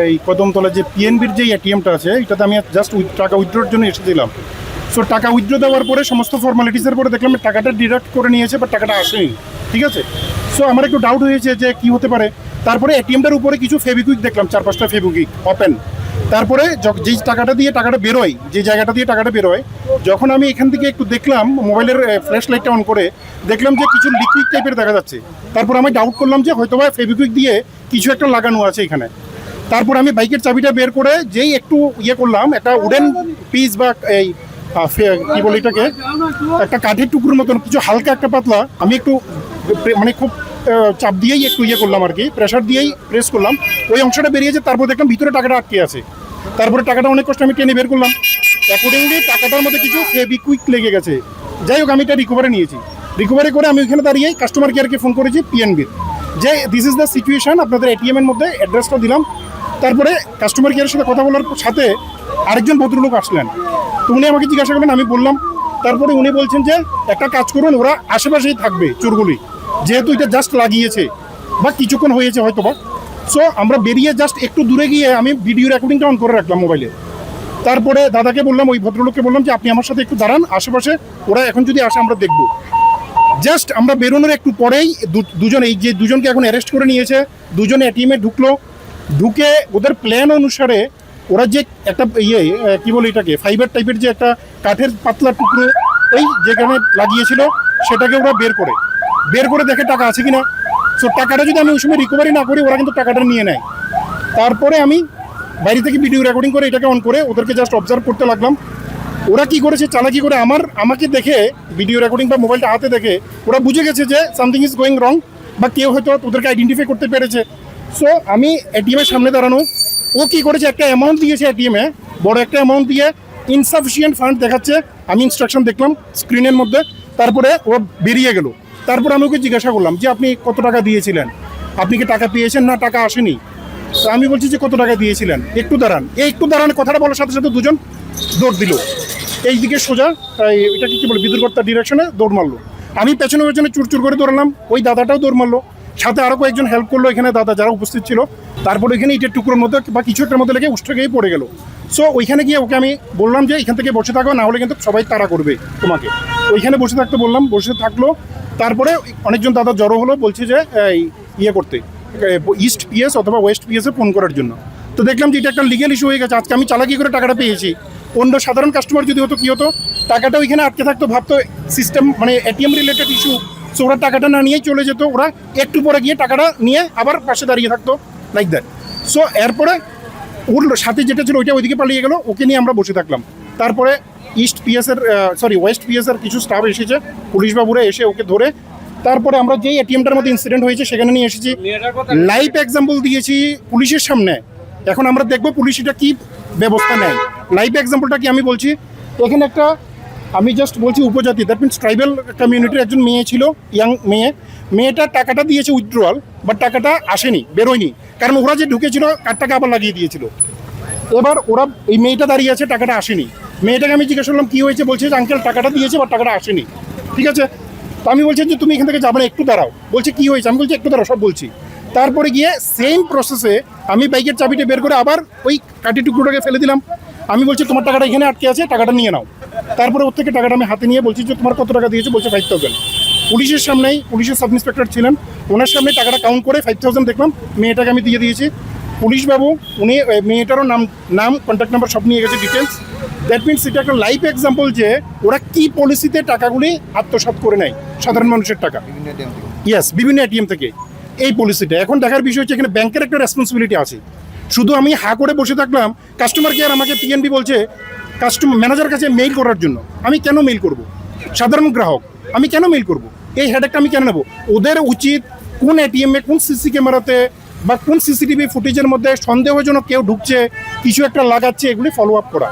এই কদমতলা যে পিএনবির যে এটিএমটা আছে এটাতে আমি জাস্ট টাকা উইথড্রোর জন্য এসেছিলাম। সো টাকা উইথড্রো দেওয়ার পরে সমস্ত ফর্মালিটিসের পরে দেখলাম টাকাটা ডিডাক্ট করে নিয়েছে, বাট টাকাটা আসেনি। ঠিক আছে, সো আমার একটু ডাউট হয়েছে যে কি হতে পারে। তারপরে এটিএমটার উপরে কিছু ফেভিকুইক দেখলাম, 4-5টা ফেভিকুইক ওপেন। তারপরে যেই টাকাটা দিয়ে টাকাটা বেরোয়, যে জায়গাটা দিয়ে টাকাটা বেরোয়, যখন আমি এখান থেকে একটু দেখলাম মোবাইলের ফ্ল্যাশ লাইটটা অন করে, দেখলাম যে কিছু লিকুইড টাইপের দেখা যাচ্ছে। তারপর আমি ডাউট করলাম যে হয়তো বা ফেভিকুইক দিয়ে কিছু একটা লাগানো আছে এখানে। তারপর আমি বাইকের চাবিটা বের করে যেই একটু ইয়ে করলাম, একটা উডেন পিস বা এই কি বলে এটাকে, একটা কাঠের টুকরোর মতন কিছু হালকা একটা পাতলা, আমি একটু মানে খুব চাপ দিয়েই একটু ইয়ে করলাম আর কি, প্রেশার দিয়েই প্রেস করলাম, ওই অংশটা বেরিয়েছে। তারপর দেখলাম ভিতরে টাকাটা আটকে আছে। তারপরে টাকাটা অনেক কষ্ট আমি টেনে বের করলাম। অ্যাকর্ডিংলি টাকাটার মধ্যে কিছু ফেভিকুইক লেগে গেছে। যাই হোক, আমি এটা রিকভারি নিয়েছি। রিকভারি করে আমি ওইখানে দাঁড়িয়ে কাস্টমার কেয়ারকে ফোন করেছি পিএনবির, যে দিস ইজ দ্য সিচুয়েশন, আপনাদের এটিএম এর মধ্যে অ্যাড্রেসটা দিলাম। তারপরে কাস্টমার কেয়ারের সাথে কথা বলার সাথে আরেকজন ভদ্রলোক আসলেন, তো উনি আমাকে জিজ্ঞাসা করলেন, আমি বললাম। তারপরে উনি বলছেন যে একটা কাজ করুন, ওরা আশেপাশেই থাকবে চোরগুলি, যেহেতু এটা জাস্ট লাগিয়েছে বা কিছুক্ষণ হয়েছে হয়তো বা। সো আমরা বেরিয়ে জাস্ট একটু দূরে গিয়ে আমি ভিডিও রেকর্ডিংটা অন করে রাখলাম মোবাইলে। তারপরে দাদাকে বললাম, ওই ভদ্রলোককে বললাম যে আপনি আমার সাথে একটু দাঁড়ান আশেপাশে, ওরা এখন যদি আসে আমরা দেখব। জাস্ট আমরা বেরোনোর একটু পরেই দুজন, এই যে দুজনকে এখন অ্যারেস্ট করে নিয়েছে, দুজনে এটিএমে ঢুকলো। ঢুকে ওদের প্ল্যান অনুসারে ওরা যে একটা কি বলে এটাকে, ফাইবার টাইপের যে একটা কাঠের পাতলা টুকরো এই যেখানে লাগিয়েছিল, সেটাকে ওরা বের করে দেখে টাকা আছে কিনা। সো টাকাটা যদি আমি ওই সময় রিকভারি না করি, ওরা কিন্তু টাকাটা নিয়ে নেয়। তারপরে আমি বাইরে থেকে ভিডিও রেকর্ডিং করে এটাকে অন করে ওদেরকে জাস্ট অবজার্ভ করতে লাগলাম। ওরা কি করেছে, চালাকি করে আমাকে দেখে, ভিডিও রেকর্ডিং বা মোবাইলটা হাতে দেখে ওরা বুঝে গেছে যে সামথিং ইজ গোয়িং রং, বা কেউ হয়তো ওদেরকে আইডেন্টিফাই করতে পেরেছে। সো আমি এটিএমের সামনে দাঁড়ানো, ও কি করেছে, একটা অ্যামাউন্ট দিয়েছে এটিএমে, বড় একটা অ্যামাউন্ট দিয়ে ইনসাফিসিয়েন্ট ফান্ড দেখাচ্ছে। আমি ইনস্ট্রাকশন দেখলাম স্ক্রিনের মধ্যে। তারপরে ও বেরিয়ে গেল। তারপর আমি ওকে জিজ্ঞাসা করলাম যে আপনি কত টাকা দিয়েছিলেন, আপনি কি টাকা পেয়েছেন না টাকা আসেনি। তো আমি বলছি যে কত টাকা দিয়েছিলেন, একটু দাঁড়ান। এই একটু দাঁড়ান কথাটা বলার সাথে সাথে দুজন দৌড় দিল এই দিকে সোজা, এটা কি বলে বিদ্যুৎকর্তার ডিরেকশনে দৌড় মারলো। আমি পেছনে পেছনে চুরচুর করে দৌড়ালাম, ওই দাদাটাও দৌড় মারলো, সাথে আরও কয়েকজন হেল্প করলো এখানে দাদা যারা উপস্থিত ছিল। তারপর ওইখানে ইটের টুকরোর মধ্যে বা কিছু একটার মধ্যে লেগে উষ্ঠে গিয়ে পড়ে গেল। সো ওইখানে গিয়ে ওকে আমি বললাম যে এখান থেকে বসে থাকো, না হলে কিন্তু সবাই তাড়া করবে তোমাকে। ওইখানে বসে থাকতে বললাম, বসে থাকলো। তারপরে অনেকজন দাদা জড়ো হলো, বলছে যে ইয়ে করতে, ইস্ট পিএস অথবা ওয়েস্ট পিএসে ফোন করার জন্য। তো দেখলাম যে এটা একটা লিগেল ইস্যু হয়ে গেছে। আজকে আমি চালাকি করে টাকাটা পেয়েছি, অন্য সাধারণ কাস্টমার যদি হতো কি হতো, টাকাটা ওইখানে আটকে থাকতো, ভাবতো সিস্টেম মানে এটিএম রিলেটেড ইস্যু। সো ওরা টাকাটা না নিয়েই চলে যেত, ওরা একটু পরে গিয়ে টাকাটা নিয়ে আবার পাশে দাঁড়িয়ে থাকতো, লাইক দ্যাট। সো এরপরে ওর সাথে যেটা ছিল ওইটা ওইদিকে পালিয়ে গেল, ওকে নিয়ে আমরা বসে থাকলাম। তারপরে ওয়েস্ট পিএসের কিছু স্টাফ এসেছে, পুলিশবাবুরা এসে ওকে ধরে, তারপরে আমরা যেই এটিএমটার মধ্যে ইনসিডেন্ট হয়েছে সেখানে নিয়ে এসেছি, লাইভ এক্সাম্পল দিয়েছি পুলিশের সামনে। এখন আমরা দেখবো পুলিশ এটা কী ব্যবস্থা নেয়। লাইভ এক্সাম্পলটা কি আমি বলছি, এখানে একটা আমি জাস্ট বলছি উপজাতি, দ্যাট মিনস ট্রাইবাল কমিউনিটির একজন মেয়ে ছিল, ইয়াং মেয়েটা টাকাটা দিয়েছে উইথড্রয়াল, বাট টাকাটা আসেনি, বেরোয়নি, কারণ ওরা যে ঢুকেছিল কার্ডটাকে আবার লাগিয়ে দিয়েছিল। এবার ওরা, এই মেয়েটা দাঁড়িয়ে আছে, টাকাটা আসেনি। মেয়েটাকে আমি জিজ্ঞাসা করলাম কী হয়েছে, বলছে যে আঙ্কেল টাকাটা দিয়েছে বাট টাকাটা আসেনি। ঠিক আছে, তো আমি বলছি যে তুমি এখান থেকে যাবে না, একটু দাঁড়াও। বলছে কী হয়েছে, আমি বলছি একটু দাঁড়াও, সব বলছি। তারপরে গিয়ে সেম প্রসেসে আমি বাইকের চাবিটা বের করে আবার ওই কাঠি টুকরোটাকে ফেলে দিলাম। আমি বলছি তোমার টাকাটা এখানে আটকে আছে, টাকাটা নিয়ে নাও। তারপরে ওর থেকে টাকাটা আমি হাতে নিয়ে বলছি যে তোমার কত টাকা দিয়েছে, বলছে 5000। পুলিশের সামনেই, পুলিশের সাব ইন্সপেক্টর ছিলেন, ওনার সামনে টাকাটা কাউন্ট করে 5000 দেখলাম, মেয়েটাকে আমি দিয়ে দিয়েছি। পুলিশবাবু উনি মেয়েটারও নাম কন্ট্যাক্ট নাম্বার সব নিয়ে গেছে, ডিটেলস। দ্যাট মিনস এটা একটা লাইভ এক্সাম্পল যে ওরা কী পলিসিতে টাকাগুলি আত্মসাৎ করে নেয়, সাধারণ মানুষের টাকা। ইয়েস, বিভিন্ন এটিএম থেকে এই পলিসিটা। এখন দেখার বিষয় হচ্ছে এখানে ব্যাংকের একটা রেসপন্সিবিলিটি আছে। শুধু আমি হা করে বসে থাকলাম, কাস্টমার কেয়ার আমাকে পিএনবি বলছে কাস্টমার ম্যানেজার কাছে মেইল করার জন্য। আমি কেন মেইল করব, সাধারণ গ্রাহক আমি কেন মেইল করব, এই হেডেকটা আমি কেন নেব? ওদের উচিত কোন এটিএমে, কোন সিসি ক্যামেরাতে বা কোন সিসিটিভি ফুটেজের মধ্যে সন্দেহজনক কেউ ঢুকছে, কিছু একটা লাগাচ্ছে, এগুলি ফলো আপ করা।